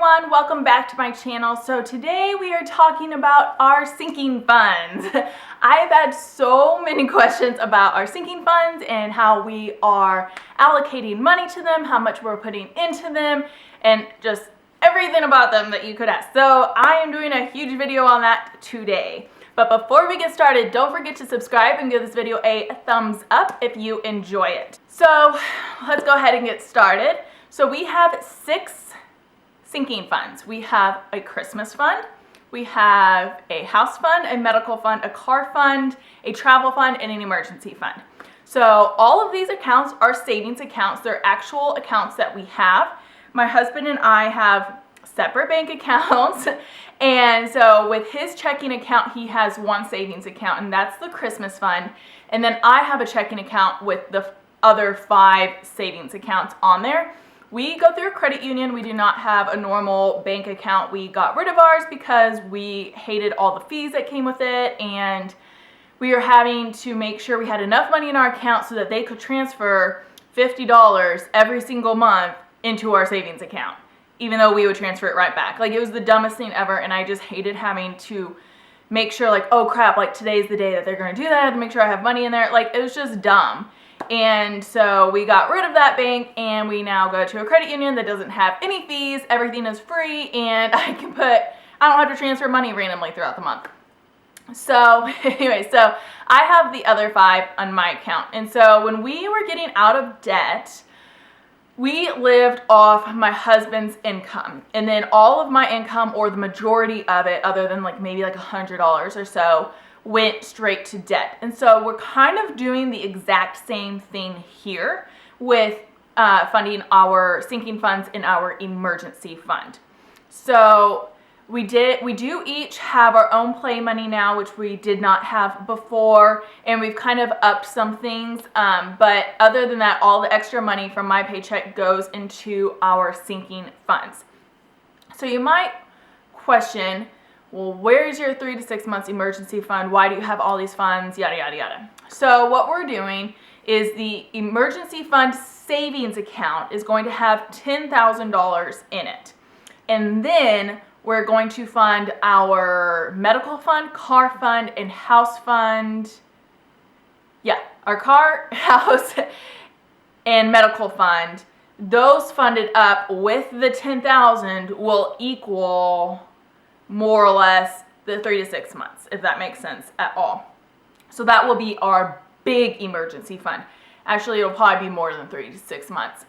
everyone, welcome back to my channel. So today we are talking about our sinking funds. I've had so many questions about our sinking funds and how we are allocating money to them, how much we're putting into them, and just everything about them that you could ask. So I am doing a huge video on that today. But before we get started, don't forget to subscribe and give this video a thumbs up if you enjoy it. So let's go ahead and get started. So we have 6 sinking funds. We have a Christmas fund, we have a house fund, a medical fund, a car fund, a travel fund, and an emergency fund. So all of these accounts are savings accounts. They're actual accounts that we have. My husband and I have separate bank accounts. And so with his checking account, he has one savings account, and that's the Christmas fund. And then I have a checking account with the other 5 savings accounts on there. We go through a credit union. We do not have a normal bank account. We got rid of ours because we hated all the fees that came with it, and we were having to make sure we had enough money in our account so that they could transfer $50 every single month into our savings account, even though we would transfer it right back. Like, it was the dumbest thing ever, and I just hated having to make sure, like, oh crap, like today's the day that they're going to do that. I have to make sure I have money in there. Like, it was just dumb. And so we got rid of that bank, and we now go to a credit union that doesn't have any fees. Everything is free, and I don't have to transfer money randomly throughout the month. So anyway, so I have the other 5 on my account. And so when we were getting out of debt, we lived off my husband's income, and then all of my income, or the majority of it, other than like maybe like $100 or so, went straight to debt. And so we're kind of doing the exact same thing here with funding our sinking funds in our emergency fund. So we do each have our own play money now, which we did not have before, and we've kind of upped some things. But other than that, all the extra money from my paycheck goes into our sinking funds. So you might question, well, where's your 3 to 6 months emergency fund? Why do you have all these funds? Yada, yada, yada. So what we're doing is the emergency fund savings account is going to have $10,000 in it. And then we're going to fund our medical fund, car fund, and house fund. Yeah, our car, house, and medical fund. Those funded up with the $10,000 will equal more or less the 3 to 6 months, if that makes sense at all. So that will be our big emergency fund. Actually, it'll probably be more than 3 to 6 months.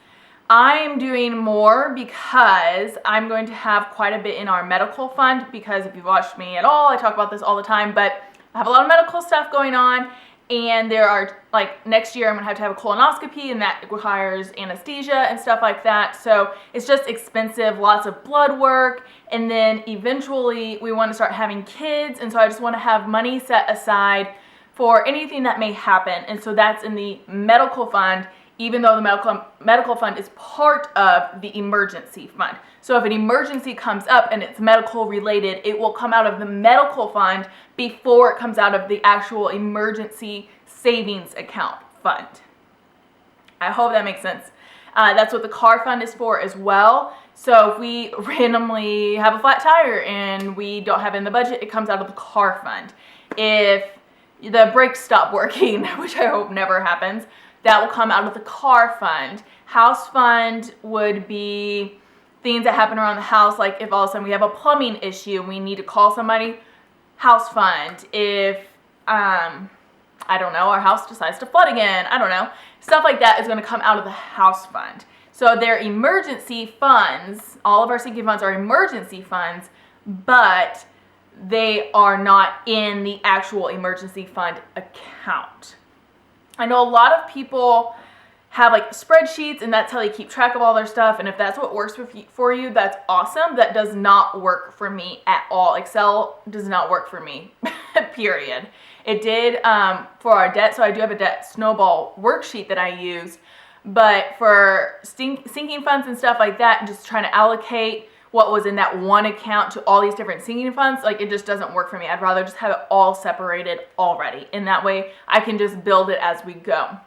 I'm doing more because I'm going to have quite a bit in our medical fund, because if you've watched me at all, I talk about this all the time, but I have a lot of medical stuff going on, and there are, like, next year I'm going to have a colonoscopy, and that requires anesthesia and stuff like that. So it's just expensive, lots of blood work, and then eventually we want to start having kids, and so I just want to have money set aside for anything that may happen. And so that's in the medical fund, even though the medical fund is part of the emergency fund. So if an emergency comes up and it's medical related, it will come out of the medical fund before it comes out of the actual emergency savings account fund. I hope that makes sense. That's what the car fund is for as well. So if we randomly have a flat tire and we don't have it in the budget, it comes out of the car fund. If the brakes stop working, which I hope never happens, that will come out of the car fund. House fund would be things that happen around the house, like if all of a sudden we have a plumbing issue and we need to call somebody, house fund. If, I don't know, our house decides to flood again, I don't know, stuff like that is going to come out of the house fund. So they're emergency funds. All of our sinking funds are emergency funds, but they are not in the actual emergency fund account. I know a lot of people have like spreadsheets, and that's how they keep track of all their stuff. And if that's what works for you, that's awesome. That does not work for me at all. Excel does not work for me, period. It did for our debt. So I do have a debt snowball worksheet that I use. But for sinking funds and stuff like that, just trying to allocate what was in that one account to all these different sinking funds, like, it just doesn't work for me. I'd rather just have it all separated already, and that way I can just build it as we go.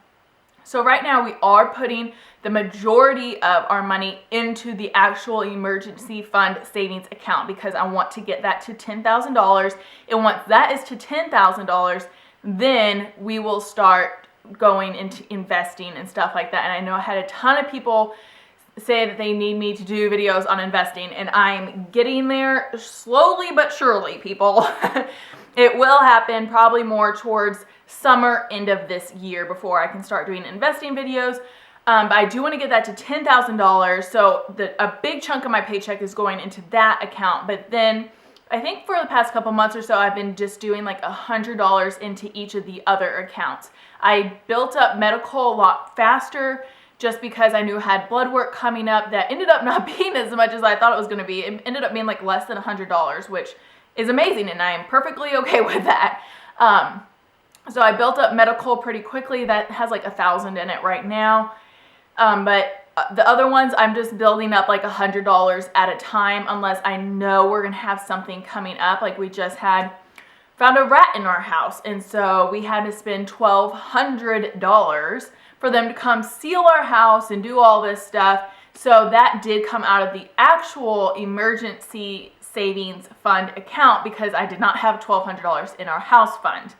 So right now we are putting the majority of our money into the actual emergency fund savings account because I want to get that to $10,000. And once that is to $10,000, then we will start going into investing and stuff like that. And I know I had a ton of people say that they need me to do videos on investing, and I'm getting there slowly but surely, people. It will happen probably more towards summer, end of this year, before I can start doing investing videos. But I do want to get that to $10,000, so a big chunk of my paycheck is going into that account. But then I think for the past couple months or so, I've been just doing like $100 into each of the other accounts. I built up medical a lot faster just because I knew I had blood work coming up that ended up not being as much as I thought it was going to be. It ended up being like less than $100, which is amazing, and I am perfectly okay with that. So I built up medical pretty quickly. That has like 1,000 in it right now. But the other ones, I'm just building up like $100 at a time unless I know we're going to have something coming up. Like we just found a rat in our house, and so we had to spend $1,200 for them to come seal our house and do all this stuff. So that did come out of the actual emergency savings fund account because I did not have $1,200 in our house fund.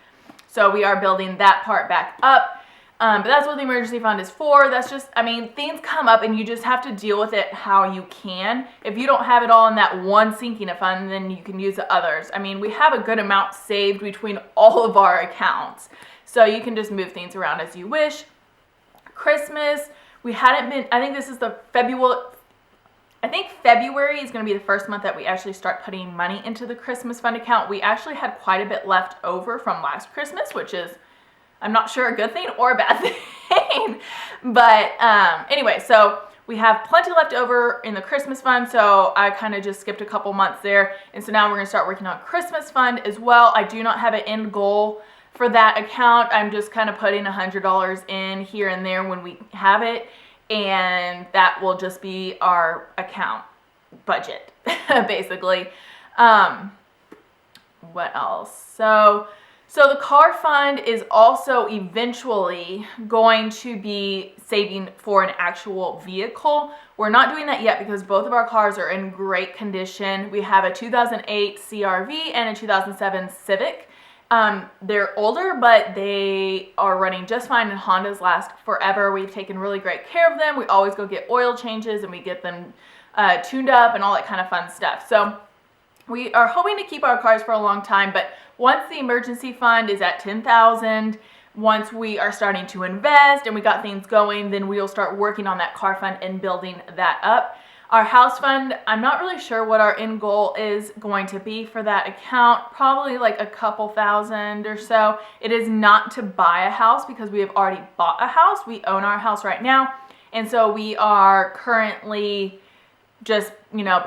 So we are building that part back up. But that's what the emergency fund is for. That's just, I mean, things come up and you just have to deal with it how you can. If you don't have it all in that one sinking fund, then you can use the others. I mean, we have a good amount saved between all of our accounts. So you can just move things around as you wish. Christmas, we hadn't been, I think this is the February is going to be the first month that we actually start putting money into the Christmas fund account. We actually had quite a bit left over from last Christmas, which is, I'm not sure, a good thing or a bad thing. But anyway, so we have plenty left over in the Christmas fund, so I kind of just skipped a couple months there. And so now we're going to start working on Christmas fund as well. I do not have an end goal for that account. I'm just kind of putting $100 in here and there when we have it, and that will just be our account budget, basically. What else? So the car fund is also eventually going to be saving for an actual vehicle. We're not doing that yet because both of our cars are in great condition. We have a 2008 CRV and a 2007 Civic. They're older, but they are running just fine, and Hondas last forever. We've taken really great care of them. We always go get oil changes and we get them tuned up and all that kind of fun stuff. So we are hoping to keep our cars for a long time, but once the emergency fund is at $10,000, once we are starting to invest and we got things going, then we'll start working on that car fund and building that up. Our house fund, I'm not really sure what our end goal is going to be for that account. Probably like a couple thousand or so. It is not to buy a house because we have already bought a house. We own our house right now. And so we are currently just,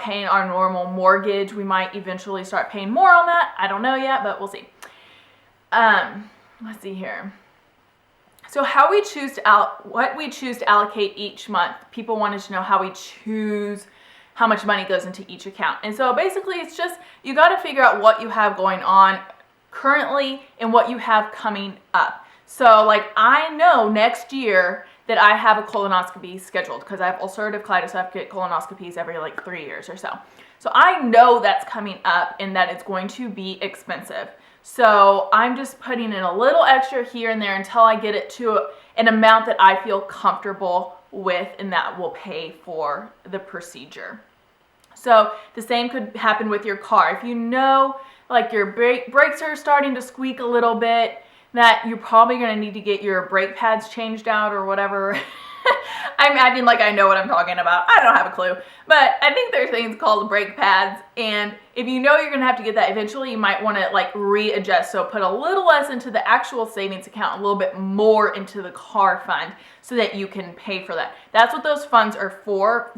paying our normal mortgage. We might eventually start paying more on that. I don't know yet, but we'll see. Let's see here. So what we choose to allocate each month. People wanted to know how we choose how much money goes into each account. And so basically it's just, you got to figure out what you have going on currently and what you have coming up. So like I know next year that I have a colonoscopy scheduled because I have ulcerative colitis, so I have to get colonoscopies every like 3 years or so. So I know that's coming up and that it's going to be expensive. So I'm just putting in a little extra here and there until I get it to an amount that I feel comfortable with, and that will pay for the procedure. So the same could happen with your car. If you know like your brakes are starting to squeak a little bit, that you're probably going to need to get your brake pads changed out or whatever. I'm acting like I know what I'm talking about. I don't have a clue. But I think there's things called brake pads. And if you know you're going to have to get that eventually, you might want to like readjust. So put a little less into the actual savings account, a little bit more into the car fund so that you can pay for that. That's what those funds are for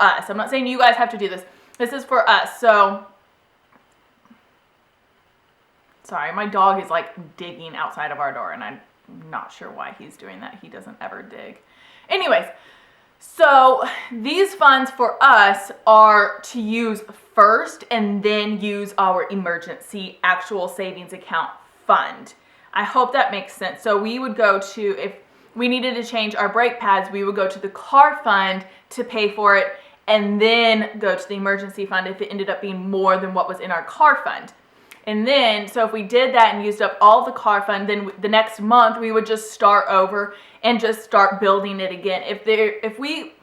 us. I'm not saying you guys have to do this. This is for us. So, sorry, my dog is like digging outside of our door and I'm not sure why he's doing that. He doesn't ever dig. Anyways, so these funds for us are to use first and then use our emergency actual savings account fund. I hope that makes sense. So we would go to, we needed to change our brake pads, we would go to the car fund to pay for it and then go to the emergency fund if it ended up being more than what was in our car fund. And then, so if we did that and used up all the car fund, then the next month we would just start over and just start building it again. If we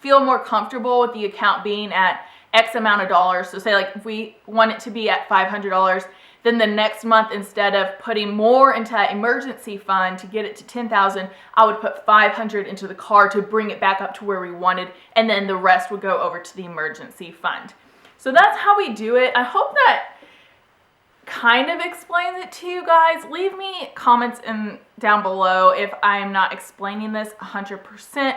feel more comfortable with the account being at X amount of dollars, so say like if we want it to be at $500, then the next month, instead of putting more into that emergency fund to get it to $10,000, I would put $500 into the car to bring it back up to where we wanted, and then the rest would go over to the emergency fund. So that's how we do it. I hope that kind of explains it to you guys. Leave me comments down below if I'm not explaining this 100%.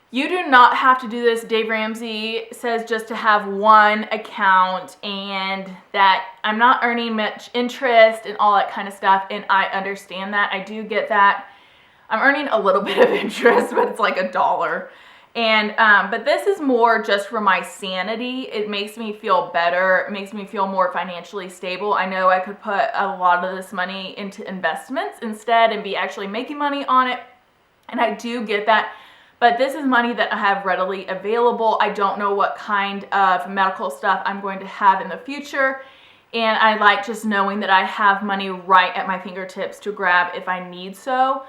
You do not have to do this. Dave Ramsey says just to have one account and that I'm not earning much interest and all that kind of stuff, and I understand that. I do get that. I'm earning a little bit of interest, but it's like $1. And but this is more just for my sanity. It makes me feel better. It makes me feel more financially stable. I know I could put a lot of this money into investments instead and be actually making money on it, and I do get that. But this is money that I have readily available. I don't know what kind of medical stuff I'm going to have in the future. And I like just knowing that I have money right at my fingertips to grab if I need so.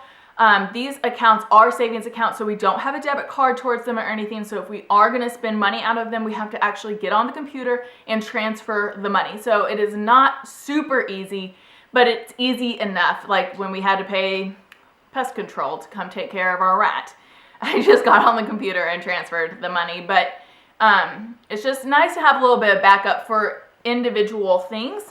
These accounts are savings accounts, so we don't have a debit card towards them or anything. So if we are going to spend money out of them, we have to actually get on the computer and transfer the money. So it is not super easy, but it's easy enough. Like when we had to pay pest control to come take care of our rat, I just got on the computer and transferred the money. But it's just nice to have a little bit of backup for individual things.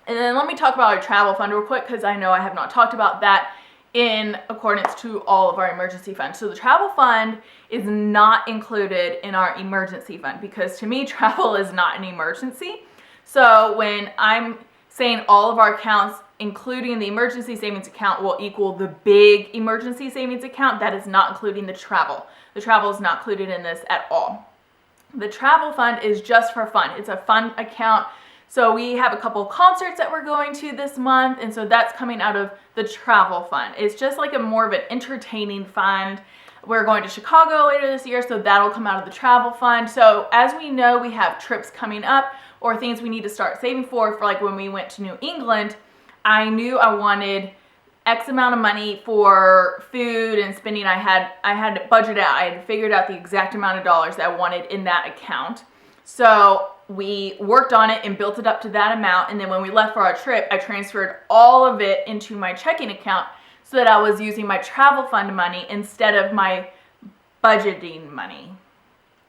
And then let me talk about our travel fund real quick, because I know I have not talked about that in accordance to all of our emergency funds. So the travel fund is not included in our emergency fund, because to me, travel is not an emergency. So when I'm saying all of our accounts, including the emergency savings account, will equal the big emergency savings account, that is not including the travel. The travel is not included in this at all. The travel fund is just for fun. It's a fun account. So we have a couple concerts that we're going to this month, and so that's coming out of the travel fund. It's just like a more of an entertaining fund. We're going to Chicago later this year, so that'll come out of the travel fund. So as we know, we have trips coming up or things we need to start saving for like when we went to New England. I knew I wanted X amount of money for food and spending. I had it budgeted out. I had figured out the exact amount of dollars that I wanted in that account. So we worked on it and built it up to that amount. And then when we left for our trip, I transferred all of it into my checking account so that I was using my travel fund money instead of my budgeting money.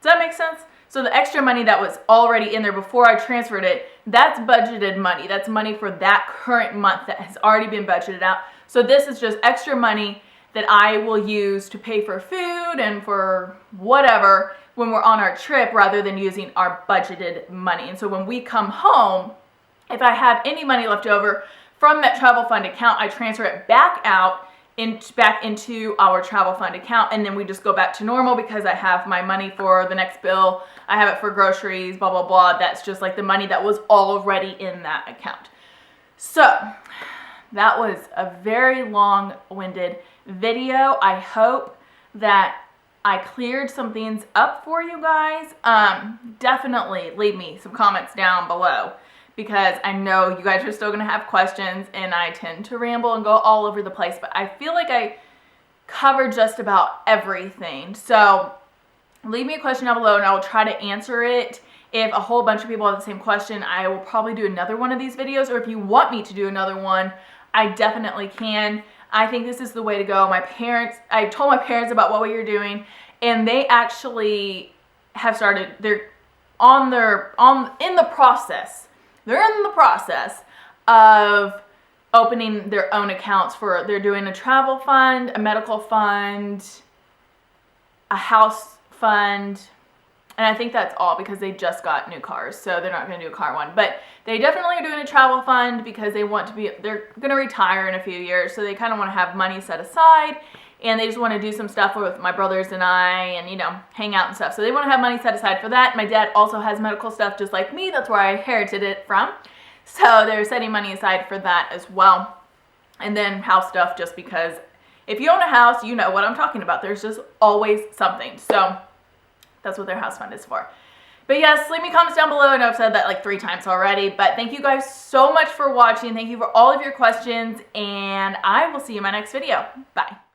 Does that make sense? So the extra money that was already in there before I transferred it, that's budgeted money. That's money for that current month that has already been budgeted out. So this is just extra money that I will use to pay for food and for whatever when we're on our trip, rather than using our budgeted money. And so when we come home, if I have any money left over from that travel fund account, I transfer it back out back into our travel fund account, and then we just go back to normal because I have my money for the next bill. I have it for groceries, blah, blah, blah. That's just like the money that was already in that account. So that was a very long-winded video. I hope that I cleared some things up for you guys. Definitely leave me some comments down below, because I know you guys are still going to have questions, and I tend to ramble and go all over the place, but I feel like I covered just about everything. So leave me a question down below and I will try to answer it. If a whole bunch of people have the same question, I will probably do another one of these videos, or if you want me to do another one, I definitely can. I think this is the way to go. I told my parents about what we were doing, and they actually have started, they're in the process of opening their own accounts they're doing a travel fund, a medical fund, a house fund, and I think that's all, because they just got new cars, so they're not going to do a car one. But they definitely are doing a travel fund because they're going to retire in a few years, so they kind of want to have money set aside, and they just want to do some stuff with my brothers and I, and, you know, hang out and stuff. So they want to have money set aside for that. My dad also has medical stuff just like me. That's where I inherited it from. So they're setting money aside for that as well. And then house stuff, just because If you own a house, you know what I'm talking about. There's just always something. So that's what their house fund is for. But yes, leave me comments down below. I know I've said that like 3 times already, but thank you guys so much for watching. Thank you for all of your questions, and I will see you in my next video. Bye.